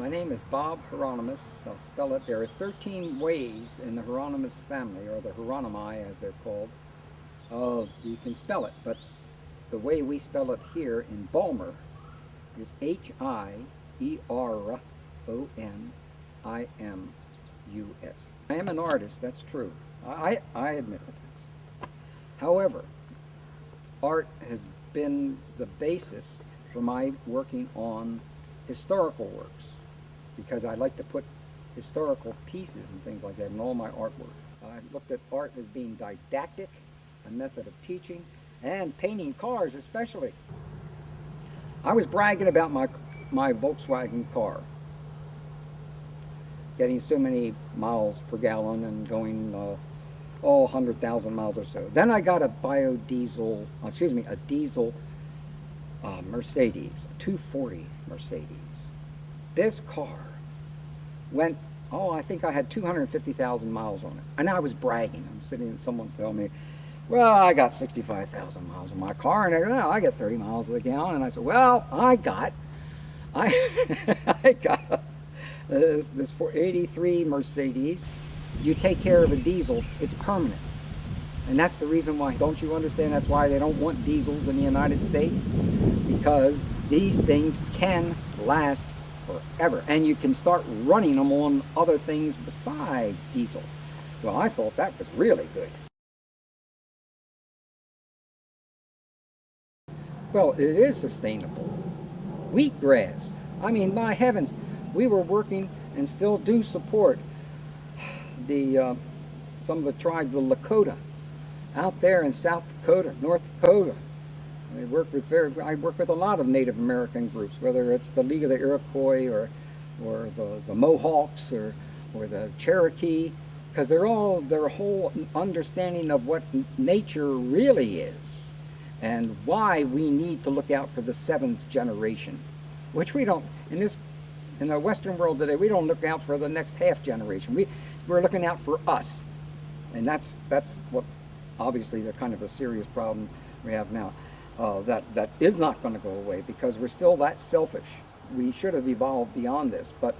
My name is Bob Hieronimus. I'll spell it. There are 13 ways in the Hieronimus family, or the Hieronymi as they're called. You can spell it, but the way we spell it here in Balmer is Hieronimus. I am an artist, that's true. I admit it. However, art has been the basis for my working on historical works, because I like to put historical pieces and things like that in all my artwork. I looked at art as being didactic, a method of teaching, and painting cars especially. I was bragging about my Volkswagen car, getting so many miles per gallon and going 100,000 miles or so. Then I got a diesel Mercedes, a 240 Mercedes. This car went, I think I had 250,000 miles on it. And I was bragging. I'm sitting and someone's telling me, well, I got 65,000 miles on my car, and I got 30 miles a gallon. And I said, well, I got this 483 Mercedes. You take care of a diesel, it's permanent. And that's the reason why, don't you understand, that's why they don't want diesels in the United States? Because these things can last forever, and you can start running them on other things besides diesel. Well, I thought that was really good. Well, it is sustainable. Wheatgrass. I mean, my heavens, we were working and still do support some of the tribes, the Lakota, out there in South Dakota, North Dakota. I work with a lot of Native American groups, whether it's the League of the Iroquois or the Mohawks or the Cherokee, because their whole understanding of what nature really is and why we need to look out for the seventh generation, which we don't in the Western world today. We don't look out for the next half generation. We're looking out for us, and that's what obviously the kind of a serious problem we have now. That is not going to go away because we're still that selfish. We should have evolved beyond this, but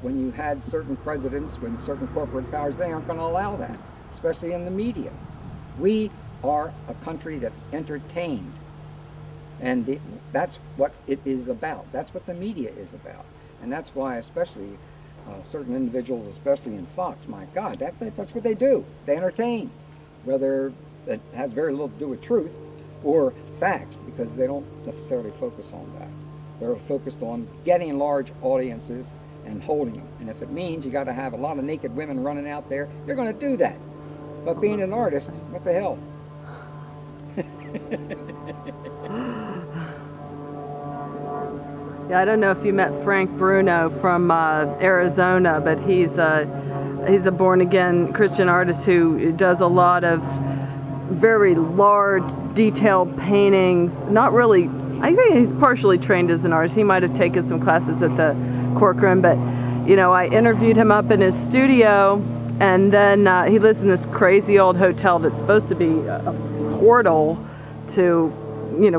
when you had certain presidents, when certain corporate powers, they aren't going to allow that, especially in the media. We are a country that's entertained, and that's what it is about. That's what the media is about, and that's why especially certain individuals, especially in Fox, my God, that's what they do. They entertain, whether it has very little to do with truth or facts, because they don't necessarily focus on that. They're focused on getting large audiences and holding them. And if it means you got to have a lot of naked women running out there, you're going to do that. But being an artist, what the hell? Yeah, I don't know if you met Frank Bruno from Arizona, but he's a born-again Christian artist who does a lot of very large, detailed paintings. Not really, I think he's partially trained as an artist. He might have taken some classes at the Corcoran, but I interviewed him up in his studio, and then he lives in this crazy old hotel that's supposed to be a portal to,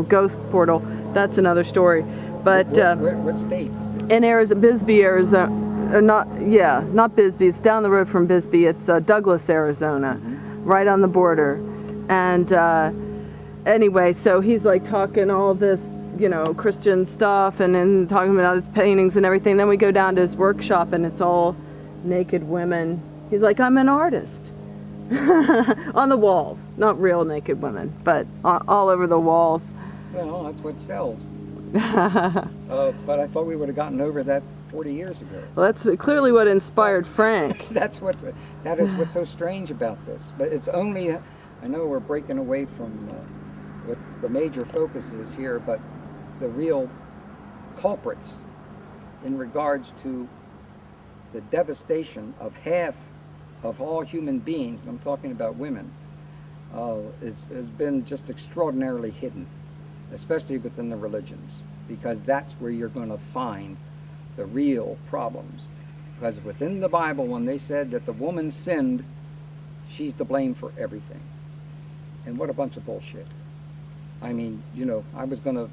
ghost portal. That's another story. But what state is this? In Arizona, Bisbee, Arizona. Not Bisbee. It's down the road from Bisbee. It's Douglas, Arizona, right on the border. And anyway, so he's like talking all this, Christian stuff, and then talking about his paintings and everything. Then we go down to his workshop, and it's all naked women. He's like, I'm an artist. On the walls, not real naked women, but all over the walls. Well, that's what sells. But I thought we would have gotten over that 40 years ago. Well, that's clearly what inspired Frank. That is what's so strange about this. But it's only, I know we're breaking away from what the major focus is here, but the real culprits in regards to the devastation of half of all human beings, and I'm talking about women, has been just extraordinarily hidden, especially within the religions, because that's where you're going to find the real problems. Because within the Bible, when they said that the woman sinned, she's to blame for everything. And what a bunch of bullshit. I mean, I was going to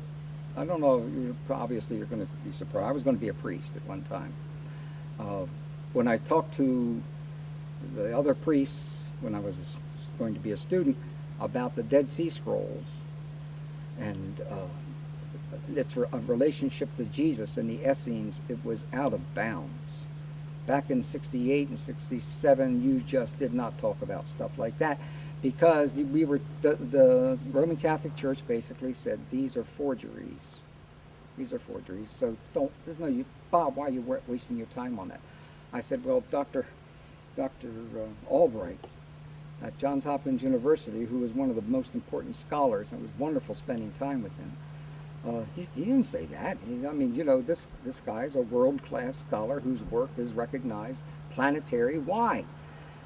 I don't know, obviously you're going to be surprised. I was going to be a priest at one time. When I talked to the other priests when I was going to be a student about the Dead Sea Scrolls and its relationship to Jesus and the Essenes, it was out of bounds. Back in 68 and 67, you just did not talk about stuff like that because the Roman Catholic Church basically said these are forgeries. These are forgeries. So there's no, Bob, why are you wasting your time on that? I said, well, Dr. Albright at Johns Hopkins University, who was one of the most important scholars, and it was wonderful spending time with him. He didn't say that. I mean, you know, this guy's a world-class scholar whose work is recognized planetary-wide.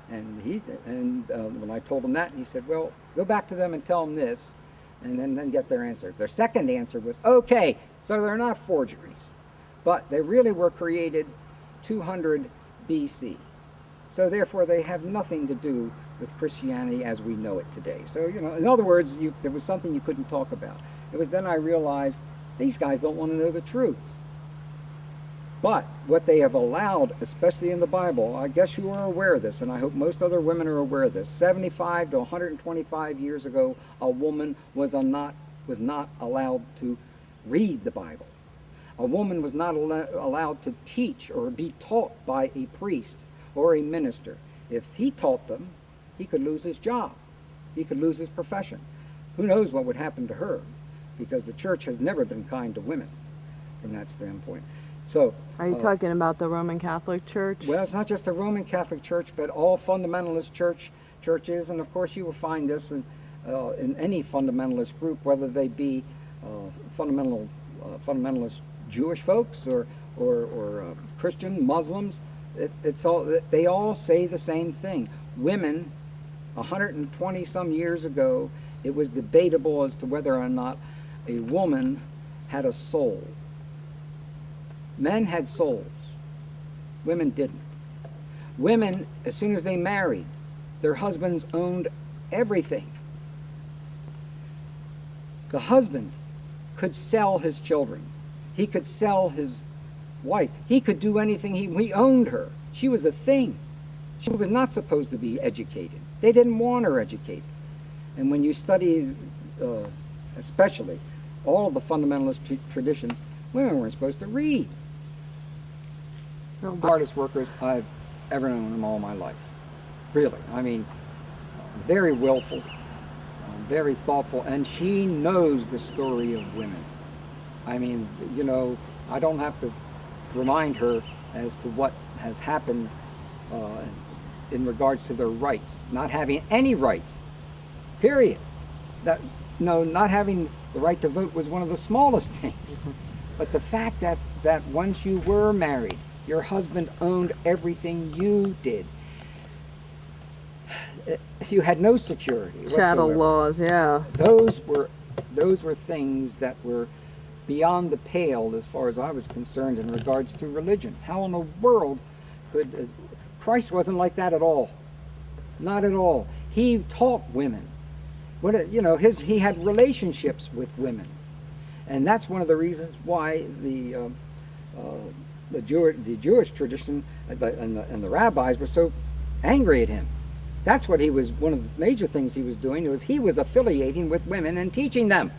And when I told him that, he said, well, go back to them and tell them this, and then get their answer. Their second answer was, okay, so they're not forgeries, but they really were created 200 BC. So therefore, they have nothing to do with Christianity as we know it today. So, you know, in other words, there was something you couldn't talk about. It was then I realized these guys don't want to know the truth. But what they have allowed, especially in the Bible, I guess you are aware of this, and I hope most other women are aware of this. 75 to 125 years ago, a woman was not allowed to read the Bible. A woman was not allowed to teach or be taught by a priest or a minister. If he taught them, he could lose his job. He could lose his profession. Who knows what would happen to her? Because the church has never been kind to women from that standpoint. So, are you talking about the Roman Catholic Church? Well, it's not just the Roman Catholic Church, but all fundamentalist churches, and of course you will find this in any fundamentalist group, whether they be fundamentalist Jewish folks or Christian, Muslims. They all say the same thing. Women, 120 some years ago, it was debatable as to whether or not a woman had a soul. Men had souls. Women didn't. Women, as soon as they married, their husbands owned everything. The husband could sell his children. He could sell his wife. He could do anything. He owned her. She was a thing. She was not supposed to be educated. They didn't want her educated. And when you study, especially, all of the fundamentalist traditions, women weren't supposed to read. The hardest workers I've ever known in all my life. Really. I mean, very willful, very thoughtful, and she knows the story of women. I mean, you know, I don't have to remind her as to what has happened in regards to their rights. Not having any rights, period. Not having the right to vote was one of the smallest things. But the fact that once you were married, your husband owned everything you did. You had no security whatsoever. Chattel laws, yeah. Those were things that were beyond the pale as far as I was concerned in regards to religion. How in the world could Christ wasn't like that at all? Not at all. He taught women. He had relationships with women, and that's one of the reasons why the Jewish tradition and the rabbis were so angry at him. That's what one of the major things he was doing was he was affiliating with women and teaching them.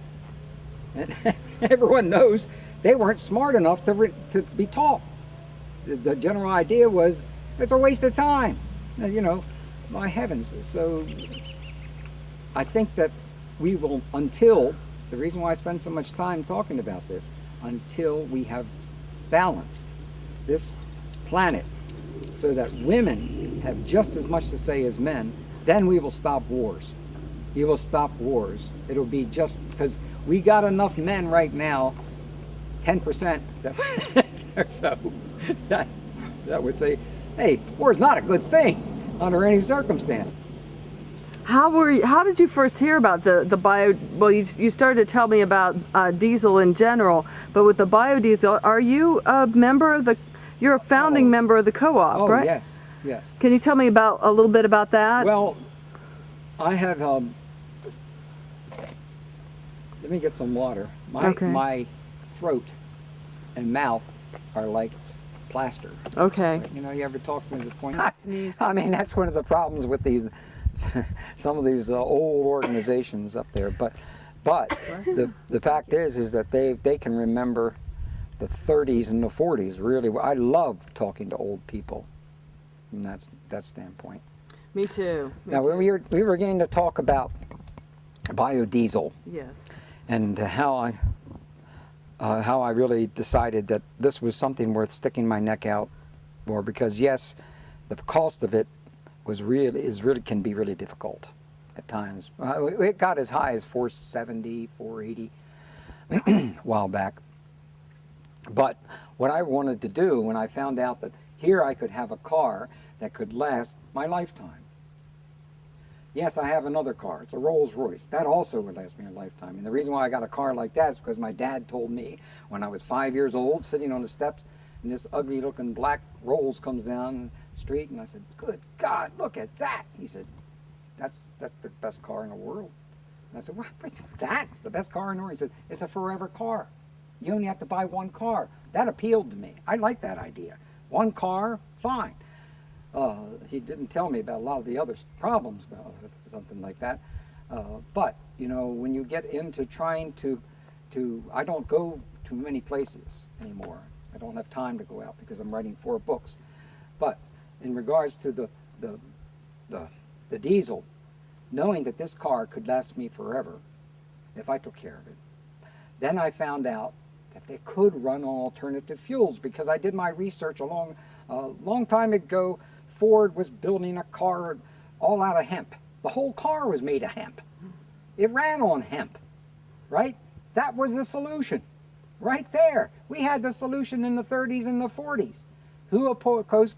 And everyone knows they weren't smart enough to be taught. The general idea was, it's a waste of time. My heavens. So I think that we will, the reason why I spend so much time talking about this, until we have balanced this planet so that women have just as much to say as men, then we will stop wars. You will stop wars. It'll be just because we got enough men right now, 10% that would say, hey, war is not a good thing under any circumstance. How did you first hear about the bio? Well, you started to tell me about diesel in general, but with the biodiesel, are you a member of you're a founding member of the co-op, right? Oh, yes. Can you tell me a little bit about that? Well, I have, let me get some water. My throat and mouth are like plaster. Okay. You know, you ever talk to the point? Sneeze. I mean, that's one of the problems with these, some of these old organizations up there. But the fact is that they can remember the 30s and the 40s really well. I love talking to old people from that standpoint. Me too. Me Now too. we were going to talk about biodiesel Yes. and how I really decided that this was something worth sticking my neck out for, because yes, the cost of it can be really difficult at times. It got as high as $470, $480 a while back. But what I wanted to do when I found out that here I could have a car that could last my lifetime. Yes, I have another car. It's a Rolls Royce. That also would last me a lifetime. And the reason why I got a car like that is because my dad told me when I was 5 years old, sitting on the steps, and this ugly looking black Rolls comes down the street, and I said, "Good God, look at that!" He said, that's the best car in the world. And I said, "What? That's the best car in the world?" He said, "It's a forever car. You only have to buy one car." That appealed to me. I like that idea. One car, fine. He didn't tell me about a lot of the other problems about something like that. But, you know, when you get into trying to I don't go to many places anymore. I don't have time to go out because I'm writing 4 books. But in regards to the diesel, knowing that this car could last me forever if I took care of it, then I found out that they could run on alternative fuels, because I did my research a long time ago. Ford was building a car all out of hemp. The whole car was made of hemp. It ran on hemp, right? That was the solution, right there. We had the solution in the 30s and the 40s. Who opposed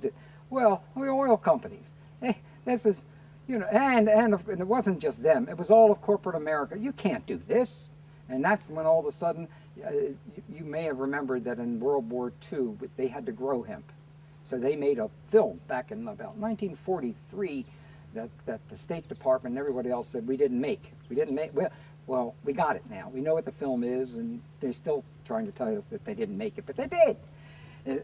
it? Well, the oil companies. Hey, this is, you know, and it wasn't just them. It was all of corporate America. You can't do this. And that's when all of a sudden, you may have remembered that in World War II, they had to grow hemp. So they made a film back in about 1943 that the State Department and everybody else said we didn't make. Well, we got it now. We know what the film is, and they're still trying to tell us that they didn't make it, but they did.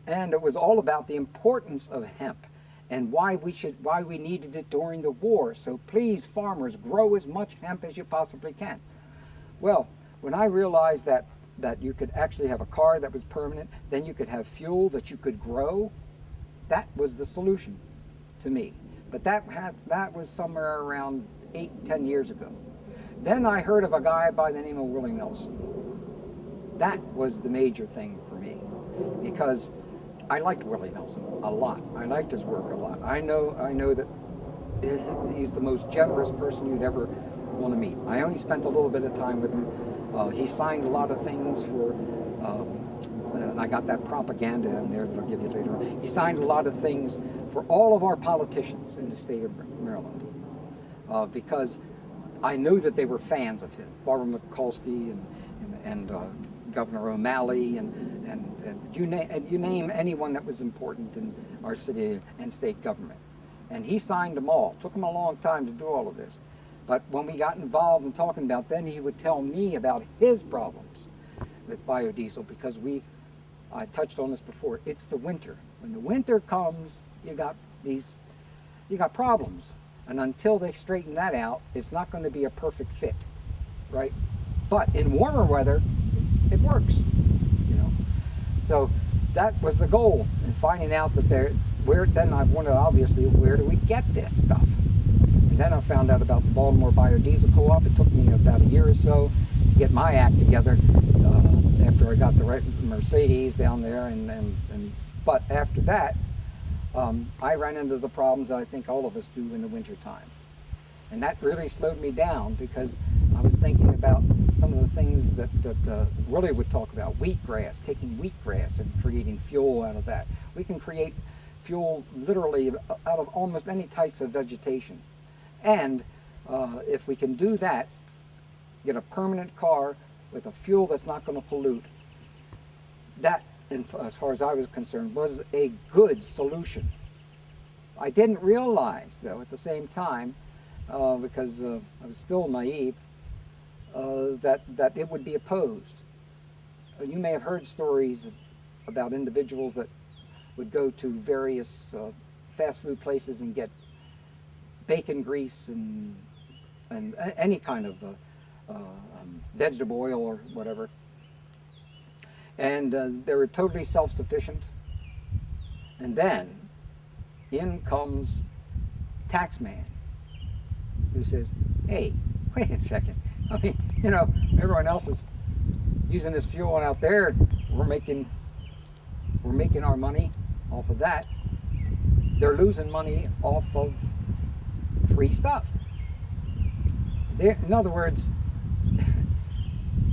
And it was all about the importance of hemp and why we needed it during the war. So please, farmers, grow as much hemp as you possibly can. Well, when I realized that you could actually have a car that was permanent, then you could have fuel that you could grow, that was the solution to me. But that was somewhere around 8-10 years ago. Then I heard of a guy by the name of Willie Nelson. That was the major thing for me, because I liked Willie Nelson a lot. I liked his work a lot. I know that he's the most generous person you'd ever want to meet. I only spent a little bit of time with him. He signed a lot of things for, and I got that propaganda in there that I'll give you later on. He signed a lot of things for all of our politicians in the state of Maryland, because I knew that they were fans of him. Barbara Mikulski and Governor O'Malley and you name anyone that was important in our city and state government. And he signed them all. It took him a long time to do all of this. But when we got involved in talking about, then he would tell me about his problems with biodiesel, because I touched on this before, it's the winter. When the winter comes, you got problems. And until they straighten that out, it's not going to be a perfect fit, right? But in warmer weather, it works, you know. So that was the goal, in finding out that then I wanted, obviously, where do we get this stuff? And then I found out about the Baltimore Biodiesel Co-op. It took me about a year or so to get my act together after I got the right Mercedes down there. But after that, I ran into the problems that I think all of us do in the wintertime. And that really slowed me down, because I was thinking about some of the things that Willie would talk about. Wheatgrass, taking wheatgrass and creating fuel out of that. We can create fuel literally out of almost any types of vegetation. And if we can do that, get a permanent car with a fuel that's not going to pollute, that, as far as I was concerned, was a good solution. I didn't realize, though, at the same time, because I was still naive, that it would be opposed. you may have heard stories about individuals that would go to various fast food places and get bacon grease and any kind of vegetable oil or whatever. And they were totally self-sufficient. And then in comes tax man who says, hey, wait a second. I mean, you know, everyone else is using this fuel out there. We're making our money off of that. They're losing money off of free stuff. In other words,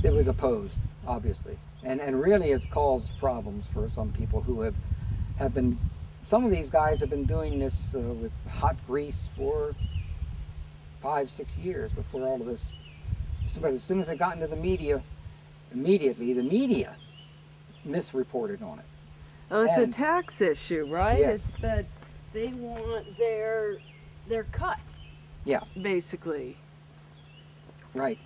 it was opposed, obviously, and really has caused problems for some people who have been. Some of these guys have been doing this with hot grease for 5-6 years before all of this. But as soon as it got into the media, immediately the media misreported on it. Oh, it's a tax issue, right? Yes. It's that they want their cut. Yeah. Basically. Right.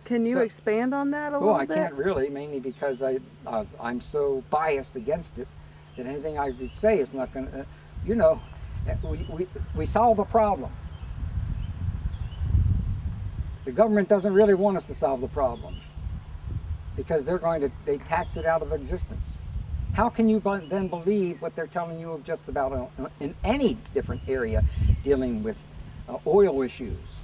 Can you expand on that a little bit? Well, I can't really, mainly because I'm so biased against it that anything I would say is not going to, you know, we solve a problem. The government doesn't really want us to solve the problem because they tax it out of existence. How can you then believe what they're telling you of just about in any different area dealing with oil issues?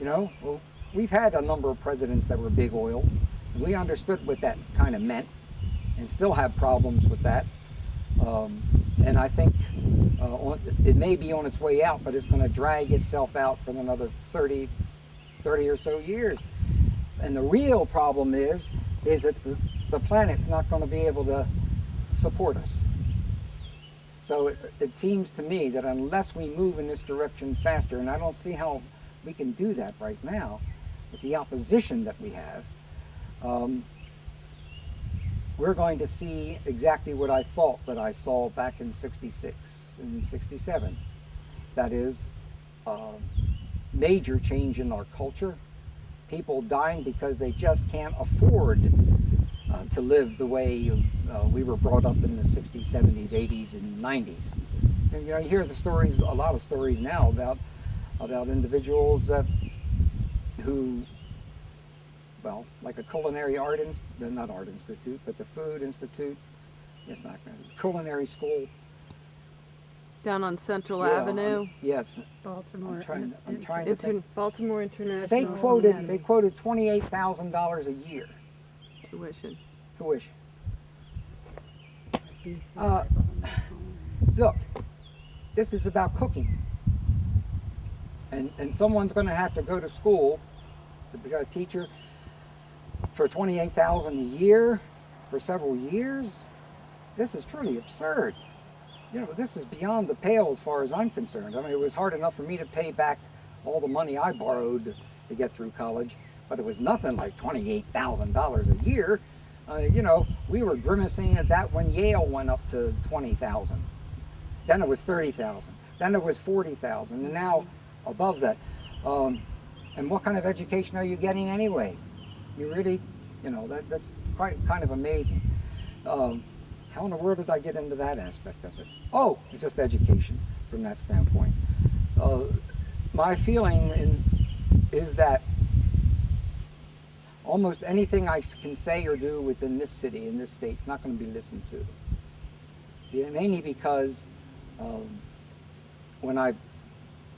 You know, well, we've had a number of presidents that were big oil, and we understood what that kind of meant and still have problems with that. And I think it may be on its way out, but it's going to drag itself out for another 30 or so years. And the real problem is that the planet's not going to be able to support us. So it seems to me that unless we move in this direction faster, and I don't see how we can do that right now with the opposition that we have, we're going to see exactly what I thought that I saw back in 66 and 67. That is major change in our culture. People dying because they just can't afford to live the way we were brought up in the 60s, 70s, 80s, and 90s. And, you know, you hear the stories, a lot of stories now about individuals who, well, like a culinary art not art institute, but the food institute. It's not culinary school Down on Central Avenue. Yes. Baltimore. I'm trying to think. Baltimore International. They quoted $28,000 a year tuition. Look, this is about cooking, and someone's going to have to go to school to become a teacher for $28,000 a year for several years. This is truly absurd. You know, this is beyond the pale as far as I'm concerned. I mean, it was hard enough for me to pay back all the money I borrowed to get through college, but it was nothing like $28,000 a year. You know, we were grimacing at that when Yale went up to $20,000. Then it was $30,000. Then it was $40,000, and now above that. And what kind of education are you getting anyway? You really, you know, that's quite kind of amazing. How in the world did I get into that aspect of it? Oh, it's just education from that standpoint. My feeling is that almost anything I can say or do within this city, in this state, is not going to be listened to. Yeah, mainly because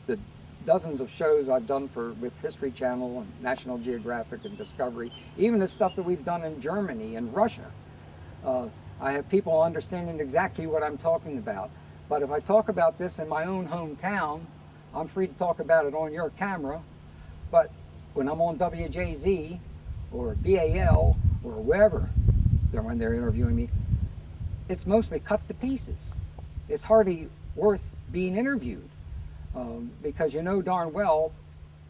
the dozens of shows I've done with History Channel and National Geographic and Discovery, even the stuff that we've done in Germany and Russia, I have people understanding exactly what I'm talking about. But if I talk about this in my own hometown, I'm free to talk about it on your camera. But when I'm on WJZ or BAL or wherever, when they're interviewing me, it's mostly cut to pieces. It's hardly worth being interviewed because you know darn well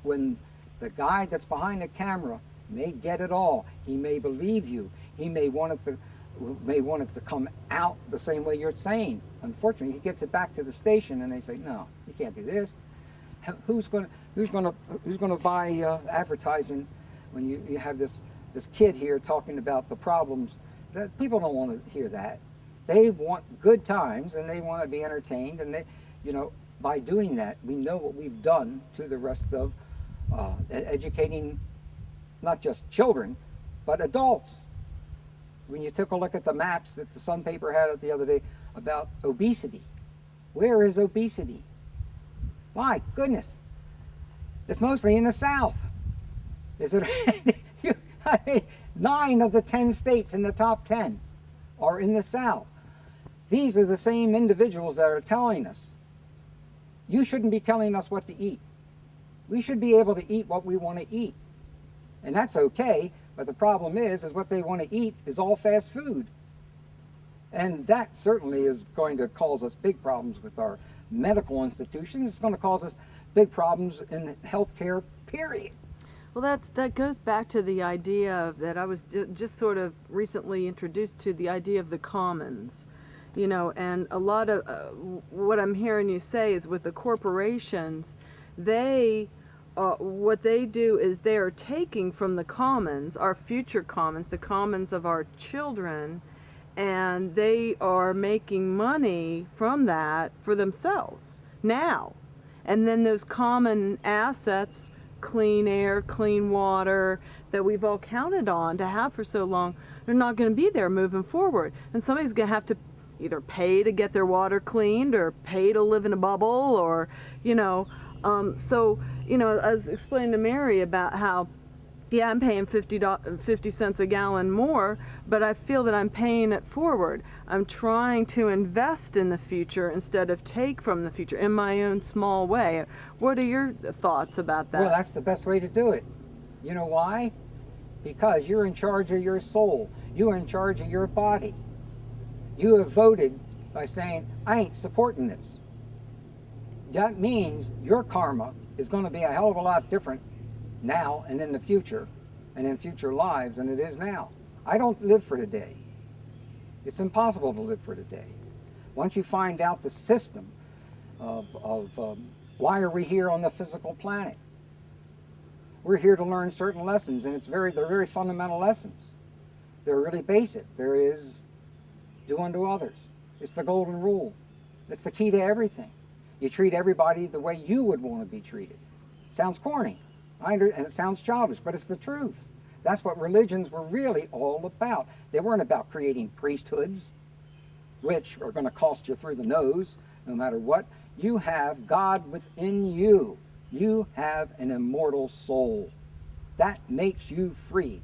when the guy that's behind the camera may get it all, he may believe you, he may want it to come out the same way you're saying. Unfortunately, he gets it back to the station and they say, no, you can't do this. Who's going to buy advertisement when you have this this kid here talking about the problems. That people don't want to hear that. They want good times and they want to be entertained, and they, you know, by doing that, we know what we've done to the rest of educating not just children, but adults. When you took a look at the maps that the Sun paper had it the other day about obesity, where is obesity? My goodness, it's mostly in the South. Is it? I mean, 9 of the 10 states in the top 10 are in the South. These are the same individuals that are telling us, you shouldn't be telling us what to eat. We should be able to eat what we want to eat. And that's okay, but the problem is what they want to eat is all fast food. And that certainly is going to cause us big problems with our medical institutions. It's going to cause us big problems in healthcare, period. Well, that goes back to the idea of that I was just sort of recently introduced to, the idea of the commons, you know, and a lot of what I'm hearing you say is with the corporations, they what they do is they are taking from the commons, our future commons, the commons of our children, and they are making money from that for themselves now. And then those common assets, clean air, clean water, that we've all counted on to have for so long, they're not going to be there moving forward. And somebody's going to have to either pay to get their water cleaned or pay to live in a bubble, or, you know, so, you know, I was explaining to Mary about how, yeah, I'm paying 50 cents a gallon more, but I feel that I'm paying it forward. I'm trying to invest in the future instead of take from the future in my own small way. What are your thoughts about that? Well, that's the best way to do it. You know why? Because you're in charge of your soul. You're in charge of your body. You have voted by saying, I ain't supporting this. That means your karma is going to be a hell of a lot different now and in the future and in future lives than it is now. I don't live for today. It's impossible to live for today. Once you find out the system of why are we here on the physical planet, we're here to learn certain lessons, and they're very fundamental lessons. They're really basic. There is do unto others. It's the golden rule. It's the key to everything. You treat everybody the way you would want to be treated. Sounds corny, and it sounds childish, but it's the truth. That's what religions were really all about. They weren't about creating priesthoods, which are going to cost you through the nose, no matter what. You have God within you. You have an immortal soul. That makes you free.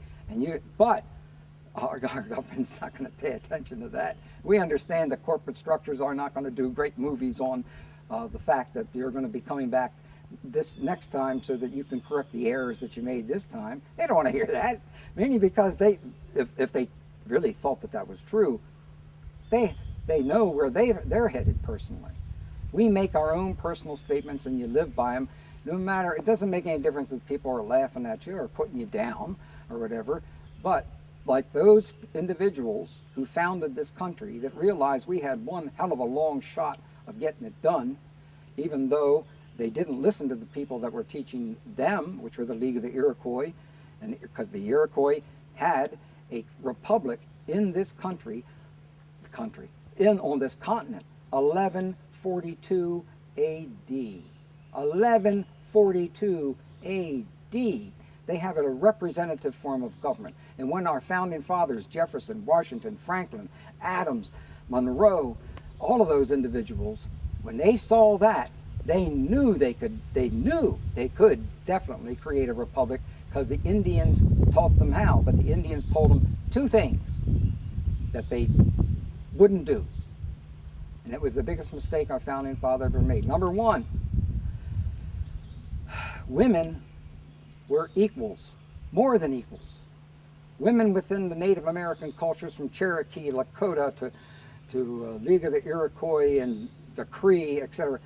But our government's not going to pay attention to that. We understand that corporate structures are not going to do great movies on the fact that you're going to be coming back this next time so that you can correct the errors that you made this time. They don't want to hear that, mainly because if they really thought that was true, they know where they're headed personally. We make our own personal statements and you live by them. No matter, it doesn't make any difference if people are laughing at you or putting you down or whatever, but like those individuals who founded this country that realized we had one hell of a long shot of getting it done, even though they didn't listen to the people that were teaching them, which were the League of the Iroquois, and because the Iroquois had a republic in this country, on this continent, 1142 AD. 1142 AD. They have a representative form of government. And when our founding fathers, Jefferson, Washington, Franklin, Adams, Monroe, all of those individuals, when they saw that, they knew they could definitely create a republic, because the Indians taught them how. But the Indians told them two things that they wouldn't do. And it was the biggest mistake our founding father ever made. Number one, women were equals, more than equals. Women within the Native American cultures, from Cherokee, Lakota to League of the Iroquois and the Cree, etc.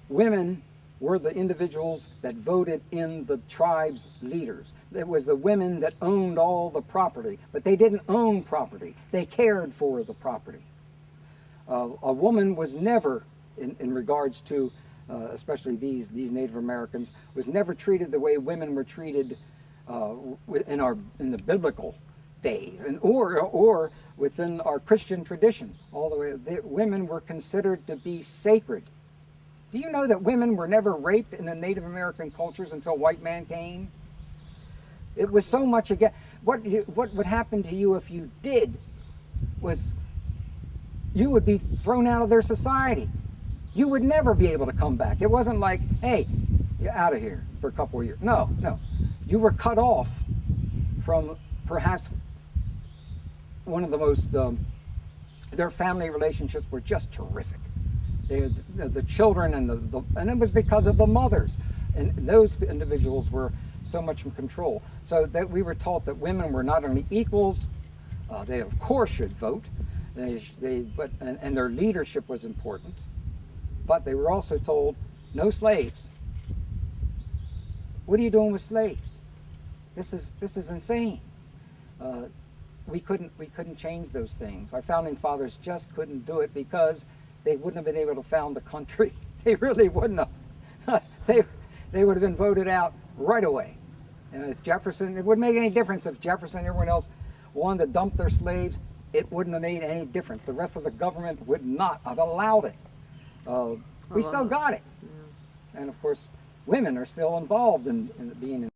Women were the individuals that voted in the tribe's leaders. It was the women that owned all the property, but they didn't own property. They cared for the property. A woman was never, in regards to especially these Native Americans, was never treated the way women were treated in the biblical days, and or within our Christian tradition, all the way, women were considered to be sacred. Do you know that women were never raped in the Native American cultures until white man came? It was so much again. What would happen to you if you did was you would be thrown out of their society. You would never be able to come back. It wasn't like, hey, you're out of here for a couple of years. No, no. You were cut off from perhaps one of the most, their family relationships were just terrific. The children and it was because of the mothers. And those individuals were so much in control. So that we were taught that women were not only equals, they of course should vote, and their leadership was important, but they were also told no slaves. What are you doing with slaves? This is insane. We couldn't change those things. Our founding fathers just couldn't do it because they wouldn't have been able to found the country. They really wouldn't have. They would have been voted out right away. And if Jefferson, it wouldn't make any difference if Jefferson and everyone else wanted to dump their slaves. It wouldn't have made any difference. The rest of the government would not have allowed it. We still got it. Yeah. And of course, women are still involved in being